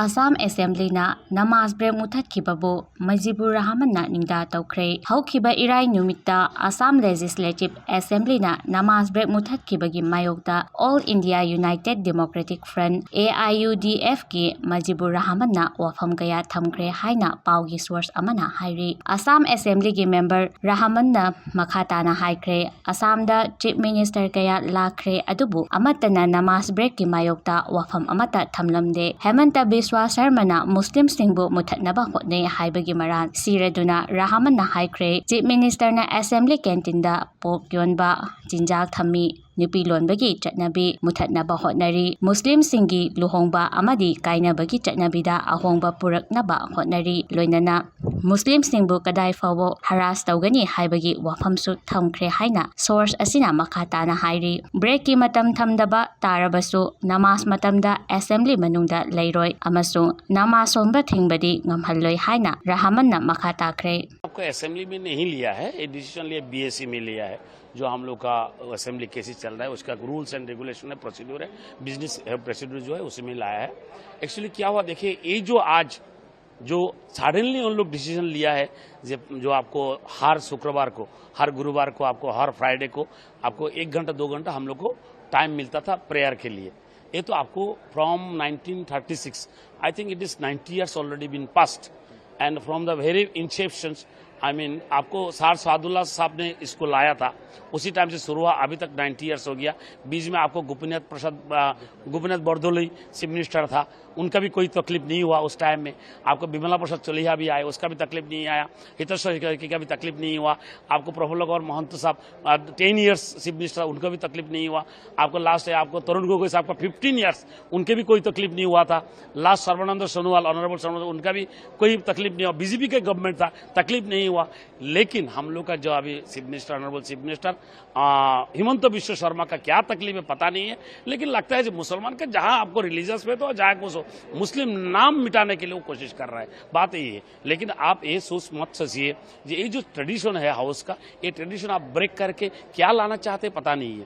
Assam Assembly na Namaz break muthatkibabu Majibur Rahman na ningda tawkhre. Haukiba irai numita Assam Legislative Assembly na Namaz break muthatkibagi mayokta All India United Democratic Front AIUDF ki Majibur Rahman na wafam kaya thamkre haina paugi source amana hairi. Assam Assembly ki member Rahman na makata na haikre Assam da Chief Minister kaya lakre adubu amatana Namaz break ki mayokta wafam amata thamlamde. Hemanta Biswa Sarmana Muslim Singbu Muthatnaba hotne haibagi maran siraduna Rahman na haikre Chief Minister na Assembly canteen da pop yonba jinjak thami nupi lonbagi chatnabi muthatnaba hotnari Muslim singi luhongba amadi kainabagi chatnabida ahongba puraknaba hotnari loinana Muslim singbu kadai fawo haras tawgani haibagi wafamsu thamkre haina source asina makata na hairi break ki matam thamdaba tarabasu namaz matamda assembly manungda leiroi amasung namaz somba thingbadi ngamhalloi haina Rahman na makata kre आपको assembly में नहीं लिया है, ये decision लिया BSc में लिया है। जो हम लोग का असेंबली केसेस चल रहा है उसका रूल्स एंड रेगुलेशन है, प्रोसीड्यूर है, बिजनेस प्रोसीड्यूर जो है उसी में लाया है। एक्चुअली क्या हुआ देखिए, ये जो आज जो सडनली उन लोग डिसीजन लिया है जो आपको हर शुक्रवार को, हर गुरुवार को, आपको हर फ्राइडे को आपको 1 घंटा 2 घंटा हम लोग को टाइम मिलता था प्रेयर के लिए। ये तो आपको from 1936 I think it is 90 years already been past and from the very inceptions I mean आपको सार सादुल्ला साहब ने इसको लाया था, उसी टाइम से शुरू हुआ, अभी तक 90 ईयर्स हो गया। बीच में आपको गोपीनाथ बरदोली चीफ मिनिस्टर था, उनका भी कोई तकलीफ नहीं हुआ उस टाइम में। आपको बिमला प्रसाद चोलिहा भी आए, उसका भी तकलीफ नहीं आया। हितेश्वर का भी तकलीफ नहीं हुआ। आपको प्रफुल्ल गौर महंत साहब 10 ईयर्स चीफ मिनिस्टर, उनका भी तकलीफ नहीं हुआ। आपको लास्ट है आपको तरुण गोगोई साहब का 15 ईयर्स, उनके भी कोई तकलीफ नहीं हुआ था। लास्ट सर्बानंद सोनोवाल, ऑनरेबल सोनोवाल, उनका भी कोई तकलीफ नहीं हुआ। बीजेपी के गवर्नमेंट था, तकलीफ नहीं हुआ। लेकिन हम लोग का जो अभी chief minister, honourable chief minister Himanta Biswa Sharma का क्या तकलीफ है पता नहीं है, लेकिन लगता है जो मुसलमान का जहां आपको रिलीजियस पे तो जहां कुछ मुस्लिम नाम मिटाने के लिए वो कोशिश कर रहा है, बात यही है। लेकिन आप ये सोच मत सोचिए ये जो ट्रेडिशन है हाउस का, ये ट्रेडिशन आप ब्रेक करके क्या लाना चाहते पता नहीं है।